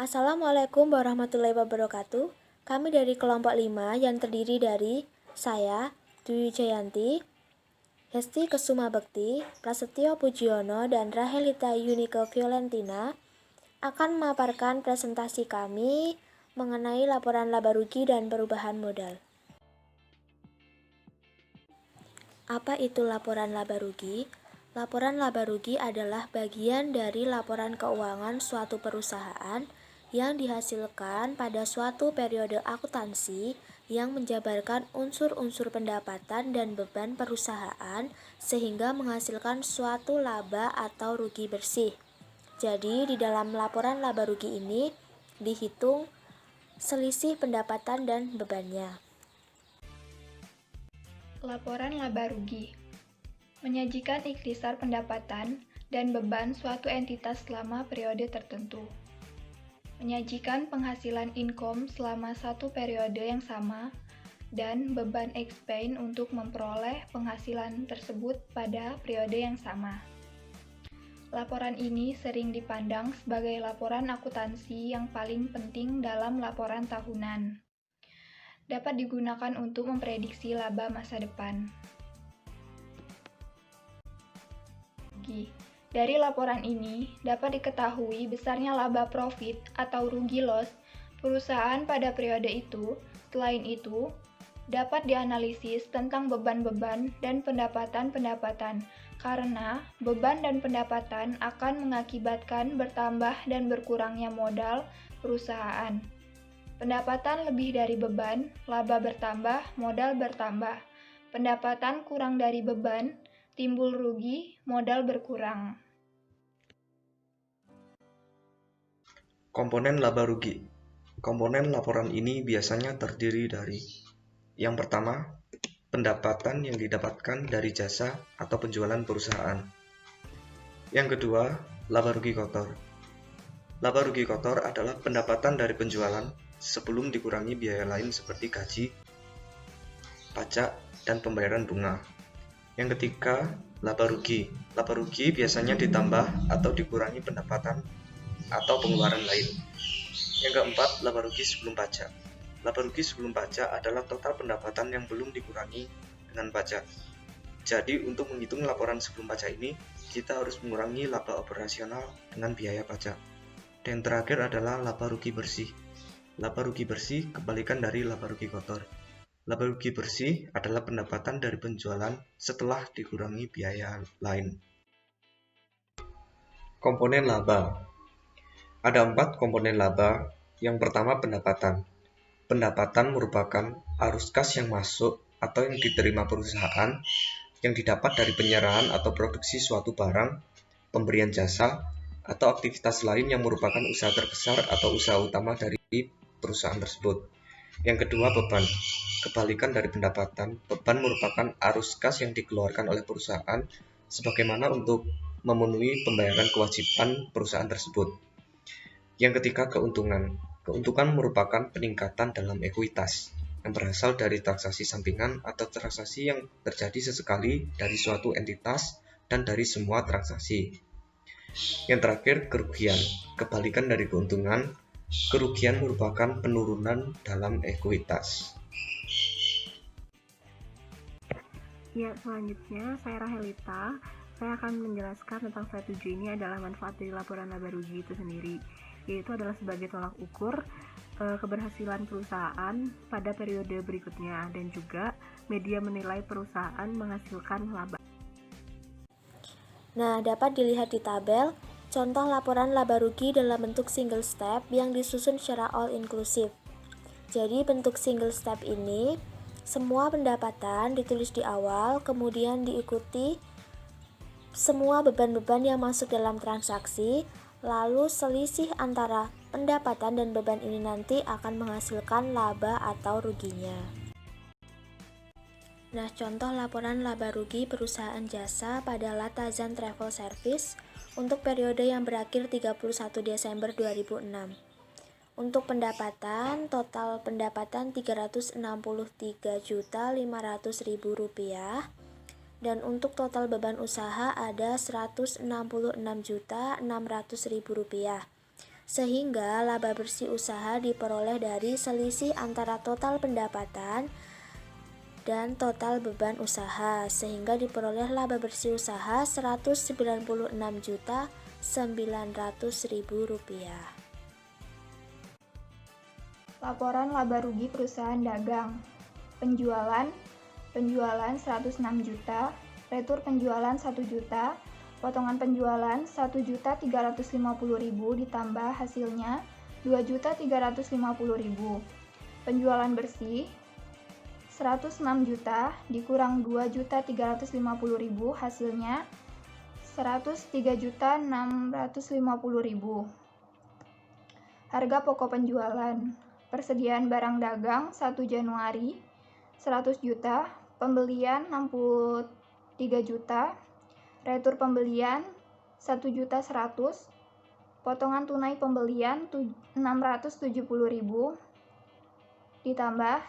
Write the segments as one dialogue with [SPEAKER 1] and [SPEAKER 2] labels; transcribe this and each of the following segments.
[SPEAKER 1] Assalamualaikum warahmatullahi wabarakatuh. Kami dari kelompok 5 yang terdiri dari saya, Dwi Jayanti, Hesti Kesuma Bekti, Prasetyo Pujiono, dan Rahelita Yunike Violentina akan memaparkan presentasi kami mengenai laporan laba rugi dan perubahan modal. Apa itu laporan laba rugi? Laporan laba rugi adalah bagian dari laporan keuangan suatu perusahaan yang dihasilkan pada suatu periode akuntansi yang menjabarkan unsur-unsur pendapatan dan beban perusahaan sehingga menghasilkan suatu laba atau rugi bersih. Jadi, di dalam laporan laba rugi ini dihitung selisih pendapatan dan bebannya.
[SPEAKER 2] Laporan laba rugi menyajikan ikhtisar pendapatan dan beban suatu entitas selama periode tertentu. Menyajikan penghasilan income selama satu periode yang sama dan beban expense untuk memperoleh penghasilan tersebut pada periode yang sama. Laporan ini sering dipandang sebagai laporan akuntansi yang paling penting dalam laporan tahunan. Dapat digunakan untuk memprediksi laba masa depan. Dari laporan ini dapat diketahui besarnya laba profit atau rugi loss perusahaan pada periode itu. Selain itu, dapat dianalisis tentang beban-beban dan pendapatan-pendapatan karena beban dan pendapatan akan mengakibatkan bertambah dan berkurangnya modal perusahaan. Pendapatan lebih dari beban, laba bertambah, modal bertambah. Pendapatan kurang dari beban, timbul rugi, modal berkurang.
[SPEAKER 3] Komponen laba rugi. Komponen laporan ini biasanya terdiri dari yang pertama, pendapatan yang didapatkan dari jasa atau penjualan perusahaan. Yang kedua, laba rugi kotor. Laba rugi kotor adalah pendapatan dari penjualan sebelum dikurangi biaya lain seperti gaji, pajak, dan pembayaran bunga. Yang ketiga, laba rugi. Laba rugi biasanya ditambah atau dikurangi pendapatan atau pengeluaran lain. Yang keempat, laba rugi sebelum pajak. Laba rugi sebelum pajak adalah total pendapatan yang belum dikurangi dengan pajak. Jadi, untuk menghitung laporan sebelum pajak ini, kita harus mengurangi laba operasional dengan biaya pajak. Dan terakhir adalah laba rugi bersih. Laba rugi bersih kebalikan dari laba rugi kotor. Laba rugi bersih adalah pendapatan dari penjualan setelah dikurangi biaya lain. Komponen laba. Ada 4 komponen laba. Yang pertama, pendapatan. Pendapatan merupakan arus kas yang masuk atau yang diterima perusahaan yang didapat dari penyerahan atau produksi suatu barang, pemberian jasa, atau aktivitas lain yang merupakan usaha terbesar atau usaha utama dari perusahaan tersebut. Yang kedua, beban. Kebalikan dari pendapatan, beban merupakan arus kas yang dikeluarkan oleh perusahaan sebagaimana untuk memenuhi pembayaran kewajiban perusahaan tersebut. Yang ketiga, keuntungan. Keuntungan merupakan peningkatan dalam ekuitas yang berasal dari transaksi sampingan atau transaksi yang terjadi sesekali dari suatu entitas dan dari semua transaksi. Yang terakhir, kerugian. Kebalikan dari keuntungan, kerugian merupakan penurunan dalam ekuitas.
[SPEAKER 4] Ya, selanjutnya saya Rahelita. Saya akan menjelaskan tentang slide 7 ini adalah manfaat dari laporan laba rugi itu sendiri, yaitu adalah sebagai tolak ukur keberhasilan perusahaan pada periode berikutnya dan juga media menilai perusahaan menghasilkan laba.
[SPEAKER 1] Nah, dapat dilihat di tabel contoh laporan laba rugi dalam bentuk single step yang disusun secara all inclusive. Jadi bentuk single step ini semua pendapatan ditulis di awal, kemudian diikuti semua beban-beban yang masuk dalam transaksi, lalu selisih antara pendapatan dan beban ini nanti akan menghasilkan laba atau ruginya. Nah, contoh laporan laba rugi perusahaan jasa pada Latazan Travel Service untuk periode yang berakhir 31 Desember 2006. Untuk pendapatan, total pendapatan Rp363.500.000 dan untuk total beban usaha ada Rp166.600.000 sehingga laba bersih usaha diperoleh dari selisih antara total pendapatan dan total beban usaha, sehingga diperoleh laba bersih usaha Rp196.900.000.
[SPEAKER 2] Laporan laba rugi perusahaan dagang. Penjualan 106 juta, retur penjualan 1 juta, potongan penjualan 1.350.000 ditambah hasilnya 2.350.000. Penjualan bersih 106 juta dikurang 2.350.000 hasilnya 103.650.000. Harga pokok penjualan. Persediaan barang dagang 1 Januari 100 juta, pembelian 63 juta, retur pembelian 1.100.000, potongan tunai pembelian 670.000 ditambah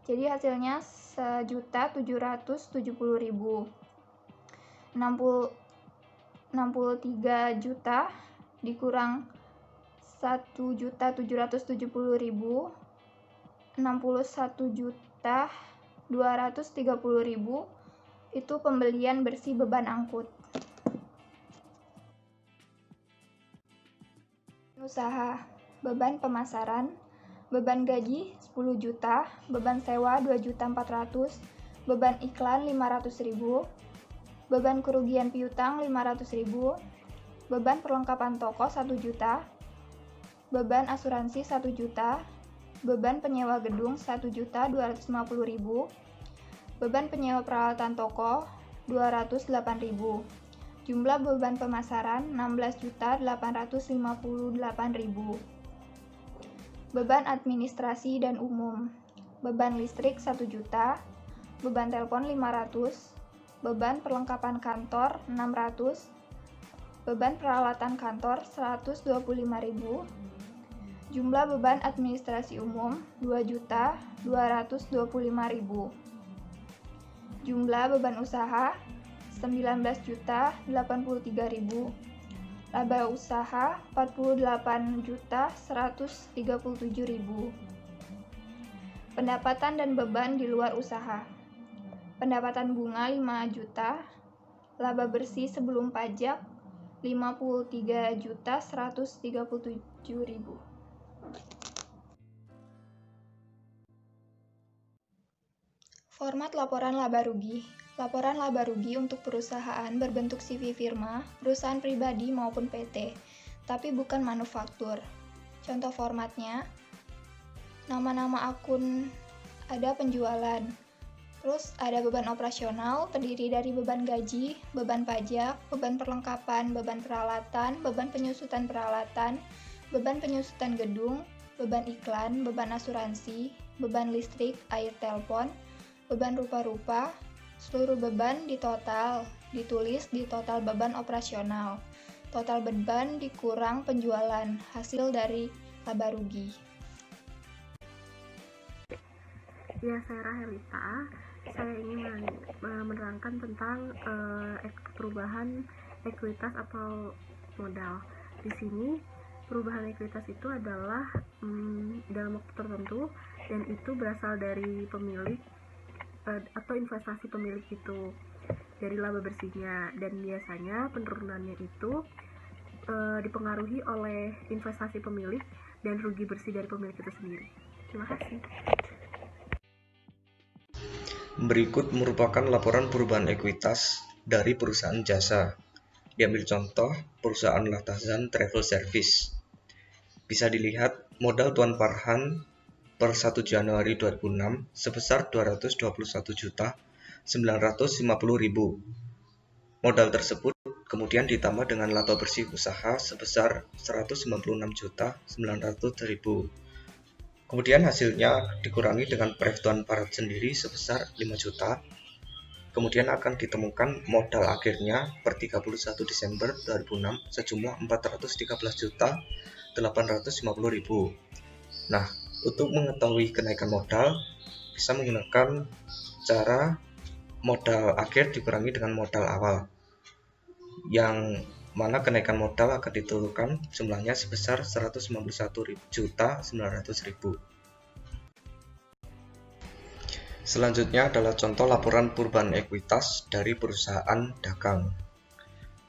[SPEAKER 2] jadi hasilnya 1.770.000. 63 juta dikurang 1.770.000, 61.230.000 itu pembelian bersih beban angkut. Usaha, beban pemasaran, beban gaji 10 juta, beban sewa 2.400.000, beban iklan 500.000, beban kerugian piutang 500.000, beban perlengkapan toko 1 juta, beban asuransi 1 juta, beban penyewa gedung 1.250.000, beban penyewa peralatan toko 208.000. Jumlah beban pemasaran 16.858.000. Beban administrasi dan umum. Beban listrik 1 juta, beban telepon 500, beban perlengkapan kantor 600, beban peralatan kantor 125.000. Jumlah beban administrasi umum 2.225.000. Jumlah beban usaha 19.083.000. Laba usaha 48.137.000. Pendapatan dan beban di luar usaha. Pendapatan bunga 5 juta, laba bersih sebelum pajak 53.137.000. Format laporan laba rugi. Laporan laba rugi untuk perusahaan berbentuk CV firma, perusahaan pribadi maupun PT, tapi bukan manufaktur. Contoh formatnya, nama-nama akun ada penjualan, terus ada beban operasional terdiri dari beban gaji, beban pajak, beban perlengkapan, beban peralatan, beban penyusutan peralatan, beban penyusutan gedung, beban iklan, beban asuransi, beban listrik, air telepon, beban rupa-rupa. Seluruh beban ditulis di total beban operasional. Total beban dikurang penjualan, hasil dari laba rugi.
[SPEAKER 4] Ya, saya Rahelita. Saya ingin menerangkan tentang perubahan ekuitas atau modal. Di sini perubahan ekuitas itu adalah dalam waktu tertentu dan itu berasal dari pemilik atau investasi pemilik itu dari laba bersihnya, dan biasanya penurunannya itu dipengaruhi oleh investasi pemilik dan rugi bersih dari pemilik itu sendiri. Terima kasih.
[SPEAKER 3] Berikut merupakan laporan perubahan ekuitas dari perusahaan jasa. Diambil contoh perusahaan Latazan Travel Service. Bisa dilihat modal Tuan Farhan per 1 Januari 2006 sebesar 221.950.000. Modal tersebut kemudian ditambah dengan laba bersih usaha sebesar 196.900.000. Kemudian hasilnya dikurangi dengan proyek Tuan Farhan sendiri sebesar 5 juta. Kemudian akan ditemukan modal akhirnya per 31 Desember 2006 sejumlah 413.850.000. Nah, untuk mengetahui kenaikan modal, bisa menggunakan cara modal akhir dikurangi dengan modal awal, yang mana kenaikan modal akan ditentukan jumlahnya sebesar 191.900.000. Selanjutnya adalah contoh laporan perubahan ekuitas dari perusahaan dagang.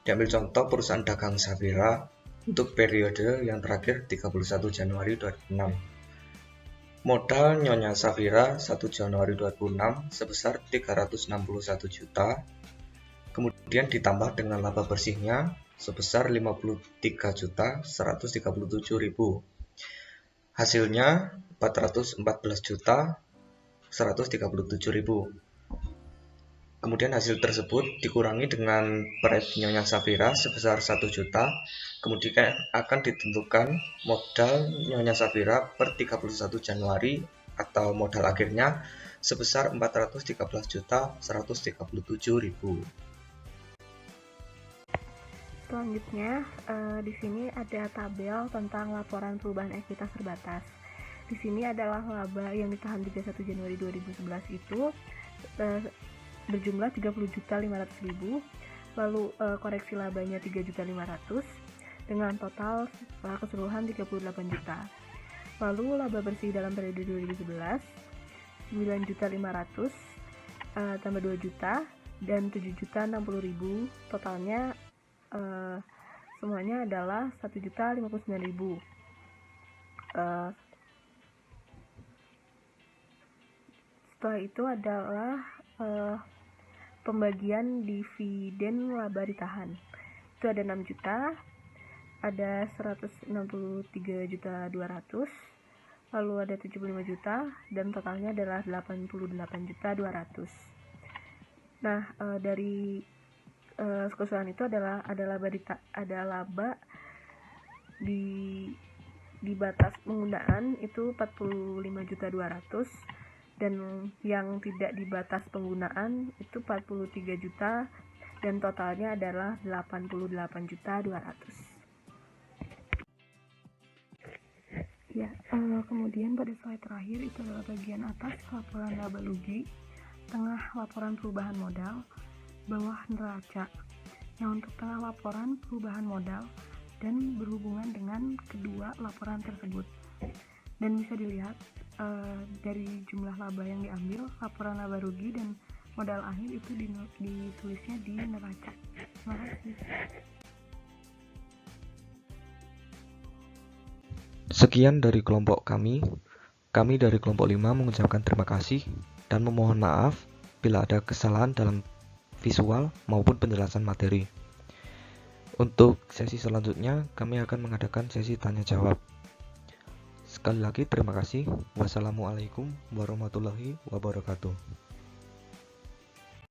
[SPEAKER 3] Diambil contoh perusahaan dagang Safira untuk periode yang terakhir 31 Januari 2006. Modal Nyonya Safira 1 Januari 2006 sebesar 361 juta, kemudian ditambah dengan laba bersihnya sebesar 53.137.000. Hasilnya 414.137.000. Kemudian hasil tersebut dikurangi dengan per Nyonya Safira sebesar 1 juta, kemudian akan ditentukan modal Nyonya Safira per 31 Januari atau modal akhirnya sebesar 413.137.000.
[SPEAKER 4] Selanjutnya, di sini ada tabel tentang laporan perubahan ekuitas terbatas. Di sini adalah laba yang ditahan 31 Januari 2011 itu berjumlah 30.500.000, lalu koreksi labanya 3.500.000 dengan total keseluruhan 38 juta. Lalu laba bersih dalam periode 2011 9.500.000 tambah 2 juta dan 7.060.000, totalnya semuanya adalah 1.059.000. Setelah itu adalah pembagian dividen laba ditahan. Itu ada 6 juta, ada 163.200.000, lalu ada 75 juta, dan totalnya adalah 88.200.000. Nah, dari keseluruhan itu ada laba di batas penggunaan itu 45.200.000, dan yang tidak di batas penggunaan itu 43 juta, dan totalnya adalah 88.200.000. Ya, kemudian pada slide terakhir itu adalah bagian atas laporan laba rugi, tengah laporan perubahan modal, bawah neraca. Nah, untuk tengah laporan perubahan modal dan berhubungan dengan kedua laporan tersebut, dan bisa dilihat dari jumlah laba yang diambil, laporan laba rugi dan modal akhir itu ditulisnya di neraca. Terima kasih.
[SPEAKER 3] Sekian dari kelompok kami. Kami dari kelompok 5 mengucapkan terima kasih dan memohon maaf bila ada kesalahan dalam visual maupun penjelasan materi. Untuk sesi selanjutnya, kami akan mengadakan sesi tanya jawab. Sekali lagi terima kasih. Wassalamualaikum warahmatullahi wabarakatuh.